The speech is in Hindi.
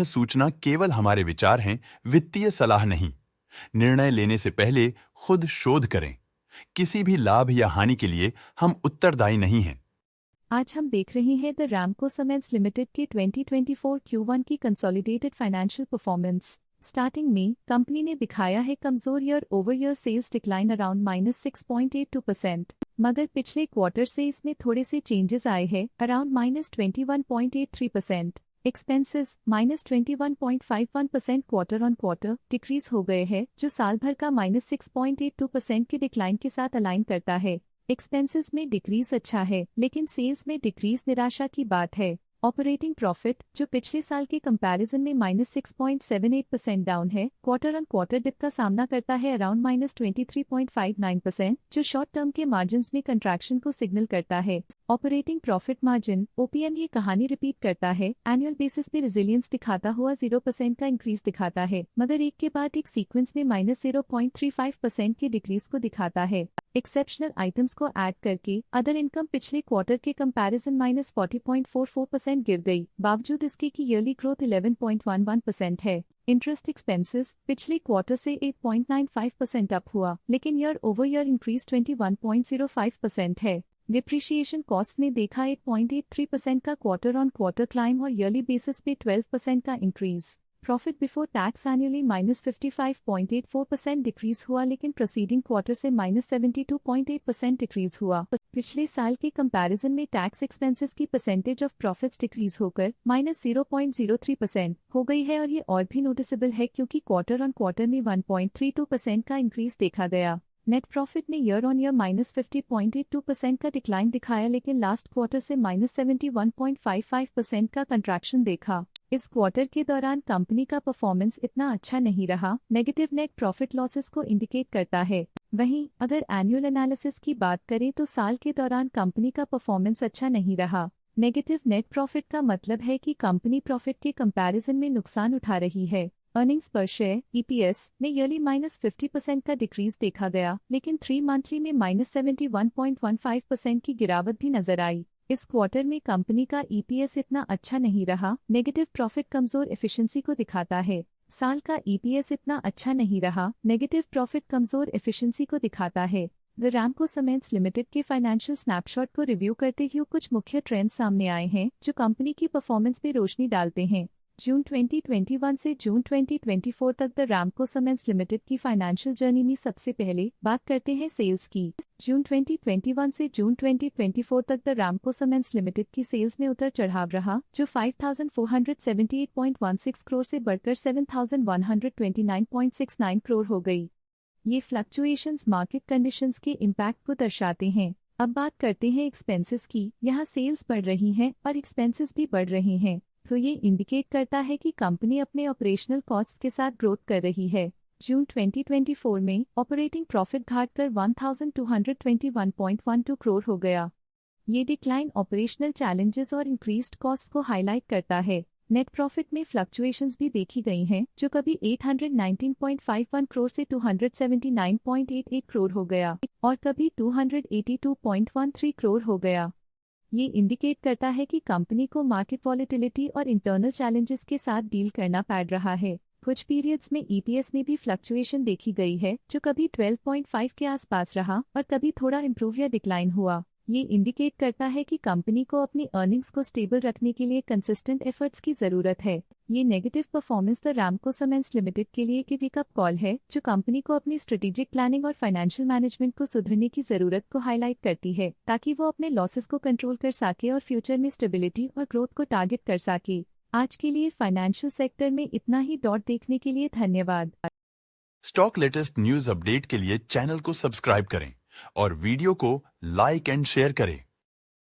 सूचना केवल हमारे विचार हैं, वित्तीय सलाह नहीं। निर्णय लेने से पहले खुद शोध करें। किसी भी लाभ या हानि के लिए हम उत्तरदायी नहीं हैं। आज हम देख रहे हैं द रैमको सीमेंट्स लिमिटेड के 2024 Q1 की कंसोलिडेटेड फाइनेंशियल परफॉर्मेंस। स्टार्टिंग में कंपनी ने दिखाया है कमजोर year over year sales decline around -6.82%, मगर पिछले क्वार्टर से इसमें थोड़े से चेंजेस आए हैं around -21.83%। Expenses -21.51% quarter on quarter decrease हो गए हैं, जो साल भर का -6.82% के डिक्लाइन के साथ अलाइन करता है। एक्सपेंसेस में डिक्रीज अच्छा है, लेकिन सेल्स में डिक्रीज निराशा की बात है। ऑपरेटिंग प्रॉफिट, जो पिछले साल के कंपैरिजन में -6.78% डाउन है, क्वार्टर ऑन क्वार्टर डिप का सामना करता है अराउंड -23.59%, जो शॉर्ट टर्म के मार्जिन्स में कंट्रैक्शन को सिग्नल करता है। ऑपरेटिंग प्रॉफिट मार्जिन (OPM) ये कहानी रिपीट करता है, एनुअल बेसिस पे रिजिलियंस दिखाता हुआ 0% का इंक्रीज दिखाता है, मगर एक के बाद एक सीक्वेंस में -0.35% की डिक्रीज को दिखाता है। एक्सेप्शनल आइटम्स को ऐड करके अदर इनकम पिछले क्वार्टर के कंपैरिजन -40.44% गिर गई, बावजूद इसके कि ईयरली ग्रोथ 11.11% है। इंटरेस्ट एक्सपेंसेस पिछले क्वार्टर से 8.95% अप हुआ, लेकिन ईयर ओवर ईयर इंक्रीज 21.05% है। डिप्रिशिएशन कॉस्ट ने देखा 8.83% का क्वार्टर ऑन क्वार्टर क्लाइम और ईयरली बेसिस पे 12% का increase. Profit before tax annually -55.84% decrease हुआ, लेकिन प्रोसीडिंग क्वार्टर से -72.8% डिक्रीज हुआ। पिछले साल के कंपैरिजन में टैक्स एक्सपेंसेस की परसेंटेज ऑफ प्रॉफिट्स डिक्रीज होकर -0.03% हो गई है, और ये और भी नोटिसेबल है क्योंकि क्वार्टर ऑन क्वार्टर में 1.32% का इंक्रीज देखा गया। नेट प्रॉफिट ने ईयर ऑन ईयर -50.82% का डिक्लाइन दिखाया, लेकिन लास्ट क्वार्टर से -71.55% का कंट्रैक्शन देखा। इस क्वार्टर के दौरान कंपनी का परफॉर्मेंस इतना अच्छा नहीं रहा, नेगेटिव नेट प्रॉफिट लॉसेस को इंडिकेट करता है। वहीं अगर एनुअल एनालिसिस की बात करें तो साल के दौरान कंपनी का परफॉर्मेंस अच्छा नहीं रहा। नेगेटिव नेट प्रॉफिट का मतलब है कि कंपनी प्रॉफिट के कंपैरिजन में नुकसान उठा रही है। अर्निंग्स पर शेयर (EPS) ने ईयरली -50% का डिक्रीज देखा गया, लेकिन 3 मंथली में -71.15% की गिरावट भी नजर आई। इस क्वार्टर में कंपनी का EPS इतना अच्छा नहीं रहा, नेगेटिव प्रॉफिट कमजोर एफिशिएंसी को दिखाता है। साल का EPS इतना अच्छा नहीं रहा, नेगेटिव प्रॉफिट कमजोर एफिशिएंसी को दिखाता है। द रैमको सीमेंट्स लिमिटेड के फाइनेंशियल स्नैपशॉट को रिव्यू करते हुए कुछ मुख्य ट्रेंड्स सामने आए हैं जो कंपनी की परफॉर्मेंस पे रोशनी डालते हैं। जून 2021 से जून 2024 तक द रैमको सीमेंट्स लिमिटेड की फाइनेंशियल जर्नी में सबसे पहले बात करते हैं सेल्स की। जून 2021 से जून 2024 तक द रैमको सीमेंट्स लिमिटेड की सेल्स में उतर चढ़ाव रहा, जो 5,478.16 करोड़ से बढ़कर 7,129.69 करोड़ हो गई। ये फ्लक्चुएशंस मार्केट कंडीशंस के इम्पैक्ट को दर्शाते हैं। अब बात करते हैं एक्सपेंसेस की। यहाँ सेल्स बढ़ रही हैं और एक्सपेंसेस भी बढ़ रहे हैं, तो ये इंडिकेट करता है कि कंपनी अपने ऑपरेशनल कॉस्ट के साथ ग्रोथ कर रही है। जून 2024 में ऑपरेटिंग प्रॉफिट घटकर 1,221.12 करोड़ हो गया। ये डिक्लाइन ऑपरेशनल चैलेंजेस और इंक्रीज्ड कॉस्ट को हाईलाइट करता है। नेट प्रॉफिट में फ्लक्चुएशंस भी देखी गई हैं, जो कभी 819.51 करोड़ से 279.88 करोड़ हो गया और कभी 282.13 करोड़ हो गया। ये इंडिकेट करता है कि कंपनी को मार्केट वॉलेटिलिटी और इंटरनल चैलेंजेस के साथ डील करना पड़ रहा है। कुछ पीरियड्स में EPS में भी फ्लक्चुएशन देखी गई है, जो कभी 12.5 के आसपास रहा और कभी थोड़ा इम्प्रूव या डिक्लाइन हुआ। ये इंडिकेट करता है कि कंपनी को अपनी अर्निंग्स को स्टेबल रखने के लिए कंसिस्टेंट एफर्ट्स की जरूरत है। ये negative performance the Ramco cements limited के लिए एक वेकअप कॉल है, जो कंपनी को अपनी स्ट्रेटेजिक प्लानिंग और फाइनेंशियल मैनेजमेंट को सुधरने की जरूरत को हाईलाइट करती है, ताकि वो अपने लॉसेस को कंट्रोल कर सके और फ्यूचर में स्टेबिलिटी और ग्रोथ को टारगेट कर सके। आज के लिए फाइनेंशियल सेक्टर में इतना ही। देखने के लिए धन्यवाद। स्टॉक लेटेस्ट न्यूज अपडेट के लिए चैनल को सब्सक्राइब करें और वीडियो को लाइक एंड शेयर करें।